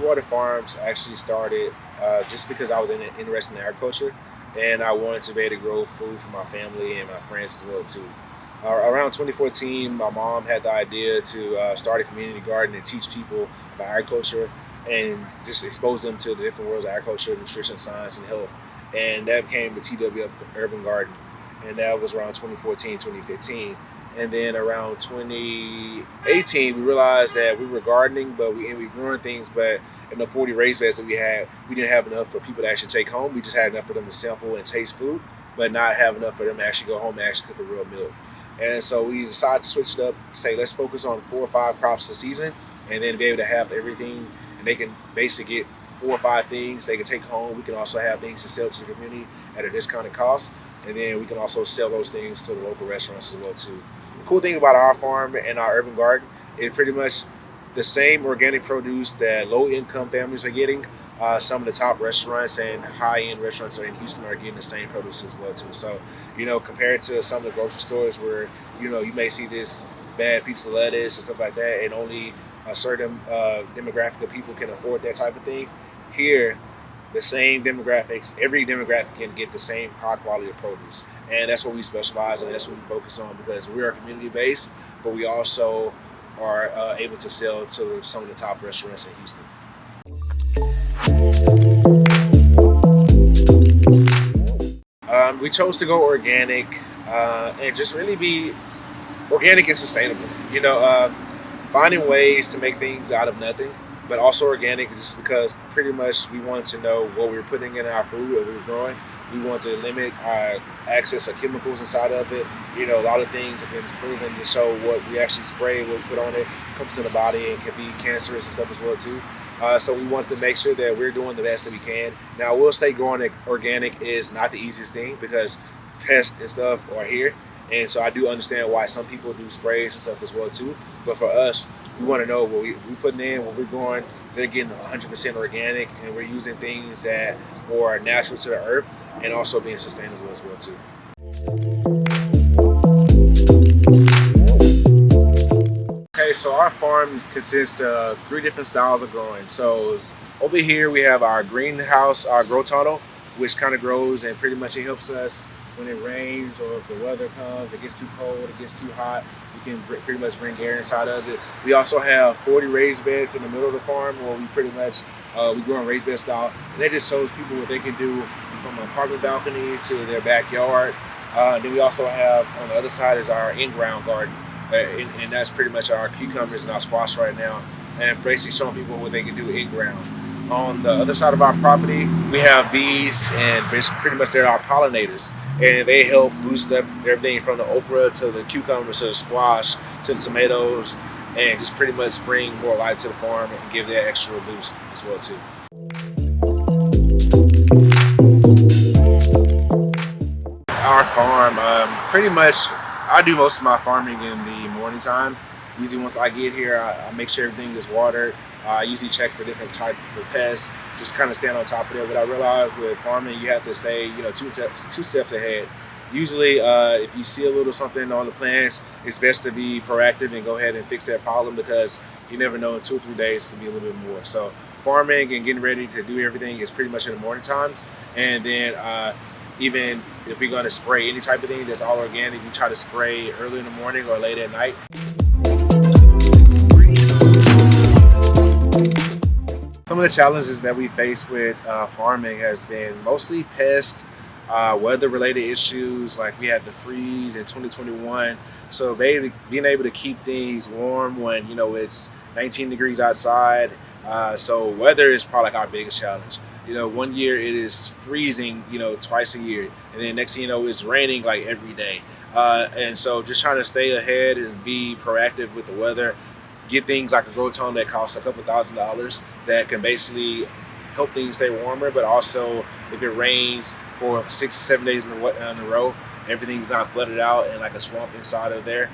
Sweetwater Farms actually started just because I was interested in agriculture, and I wanted to be able to grow food for my family and my friends as well too. Around 2014, my mom had the idea to start a community garden and teach people about agriculture and just expose them to the different worlds of agriculture, nutrition, science, and health. And that became the TWF Urban Garden, and that was around 2014, 2015. And then around 2018, we realized that we were gardening, but we were growing things, but in the 40 raised beds that we had, we didn't have enough for people to actually take home. We just had enough for them to sample and taste food, but not have enough for them to actually go home and actually cook a real meal. And so we decided to switch it up, say let's focus on 4 or 5 crops a season, and then be able to have everything, and they can basically get 4 or 5 things they can take home. We can also have things to sell to the community at a discounted cost, and then we can also sell those things to the local restaurants as well too. The cool thing about our farm and our urban garden is pretty much the same organic produce that low-income families are getting. Some of the top restaurants and high-end restaurants in Houston are getting the same produce as well too. So, compared to some of the grocery stores where, you may see this bad piece of lettuce and stuff like that, and only a certain demographic of people can afford that type of thing. Here, the same demographics, every demographic can get the same high quality of produce. And that's what we specialize in, that's what we focus on, because we are community based, but we also are able to sell to some of the top restaurants in Houston. We chose to go organic and just really be organic and sustainable. Finding ways to make things out of nothing, but also organic, just because pretty much we wanted to know what we were putting in our food, what we were growing. We want to limit our access of chemicals inside of it. A lot of things have been proven to show what we actually spray, what we put on it, comes to the body and can be cancerous and stuff as well too. So we want to make sure that we're doing the best that we can. Now, I will say going organic is not the easiest thing because pests and stuff are here. And so I do understand why some people do sprays and stuff as well too. But for us, we want to know what we're putting in, what we're growing. They're getting 100% organic, and we're using things that are natural to the earth and also being sustainable as well too. Okay, so our farm consists of 3 different styles of growing. So over here we have our greenhouse, our grow tunnel, which kind of grows, and pretty much it helps us when it rains or if the weather comes, it gets too cold, it gets too hot, we can pretty much bring air inside of it. We also have 40 raised beds in the middle of the farm where we pretty much, we grow in raised bed style, and that just shows people what they can do from an apartment balcony to their backyard. Then we also have, on the other side is our in-ground garden, and that's pretty much our cucumbers and our squash right now, and basically showing people what they can do in-ground. On the other side of our property, we have bees, and pretty much they're our pollinators, and they help boost up everything from the okra to the cucumbers to the squash to the tomatoes, and just pretty much bring more life to the farm and give that extra boost as well too. Our farm, pretty much I do most of my farming in the morning time. Usually once I get here, I make sure everything is watered. I usually check for different types of pests, just kind of stand on top of it. But I realize with farming, you have to stay, two steps ahead. Usually, if you see a little something on the plants, it's best to be proactive and go ahead and fix that problem, because you never know, in 2 or 3 days it can be a little bit more. So farming and getting ready to do everything is pretty much in the morning times. And then even if we're going to spray any type of thing that's all organic, we try to spray early in the morning or late at night. Some of the challenges that we face with farming has been mostly pests, weather-related issues, like we had the freeze in 2021. So being able to keep things warm when it's 19 degrees outside. So weather is probably like our biggest challenge. One year it is freezing, twice a year, and then next thing you know, it's raining like every day. And so just trying to stay ahead and be proactive with the weather. Get things like a grow tunnel that costs a couple $1,000s that can basically help things stay warmer, but also if it rains for 6 or 7 days in a row, everything's not flooded out and like a swamp inside of there.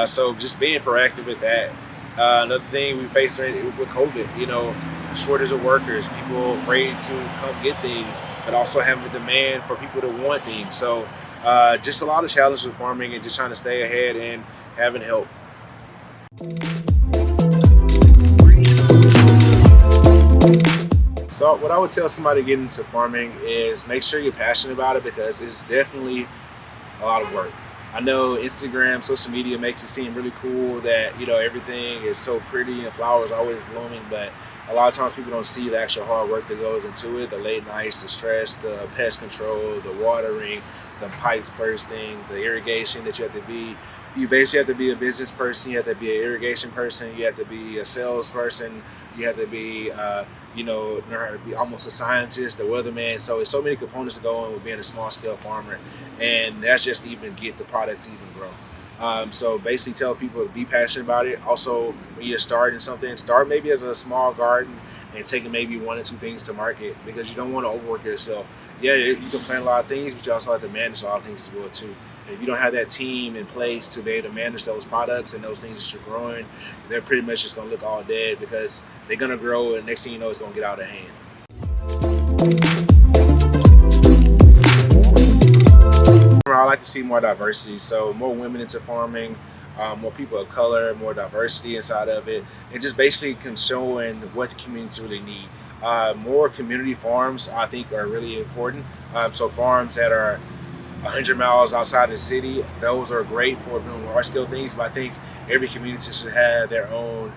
So just being proactive with that. Another thing we faced with COVID, shortage of workers, people afraid to come get things, but also having a demand for people to want things. So just a lot of challenges with farming and just trying to stay ahead and having help. So what I would tell somebody getting into farming is make sure you're passionate about it, because it's definitely a lot of work. I know Instagram, social media makes it seem really cool that everything is so pretty and flowers always blooming, but a lot of times people don't see the actual hard work that goes into it, the late nights, the stress, the pest control, the watering, the pipes bursting, the irrigation that you have to be. You basically have to be a business person, you have to be an irrigation person, you have to be a salesperson, you have to be learn how to be almost a scientist, a weatherman. So it's so many components to go in with being a small scale farmer, and that's just to even get the product to even grow. So basically, tell people to be passionate about it. Also, when you're starting something, start maybe as a small garden and taking maybe one or two things to market, because you don't want to overwork yourself. Yeah, you can plant a lot of things, but you also have to manage a lot of things as well too. And if you don't have that team in place to be able to manage those products and those things that you're growing, they're pretty much just going to look all dead, because they're going to grow, and next thing you know, it's going to get out of hand. I like to see more diversity, so more women into farming, more people of color, more diversity inside of it, and just basically showing what the communities really need. More community farms, I think, are really important. So farms that are 100 miles outside the city, those are great for doing large scale things, but I think every community should have their own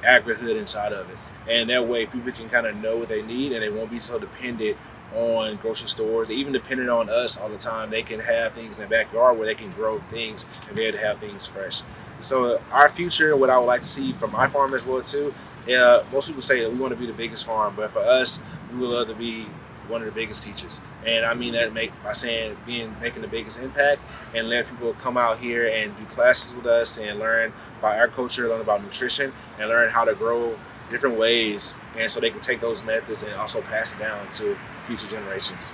agri-hood inside of it. And that way people can kind of know what they need, and they won't be so dependent on grocery stores, even dependent on us all the time. They can have things in their backyard where they can grow things and be able to have things fresh. So our future, what I would like to see from my farm as well too, most people say that we want to be the biggest farm, but for us, we would love to be one of the biggest teachers. And I mean that by saying making the biggest impact, and let people come out here and do classes with us and learn about agriculture, learn about nutrition, and learn how to grow different ways, and so they can take those methods and also pass it down to future generations.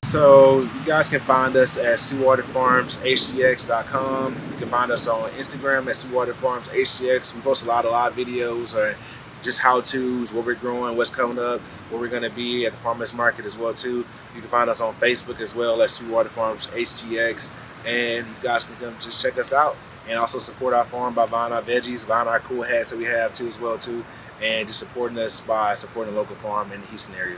So you guys can find us at Sweetwater Farms HTX.com. You can find us on Instagram at Sweetwater Farms HTX. We post a lot of live videos or just how-tos, what we're growing, what's coming up, where we're going to be at the farmers market as well too. You can find us on Facebook as well at Sweetwater Farms HTX, and you guys can come just check us out and also support our farm by buying our veggies, buying our cool hats that we have too as well too, and just supporting us by supporting a local farm in the Houston area.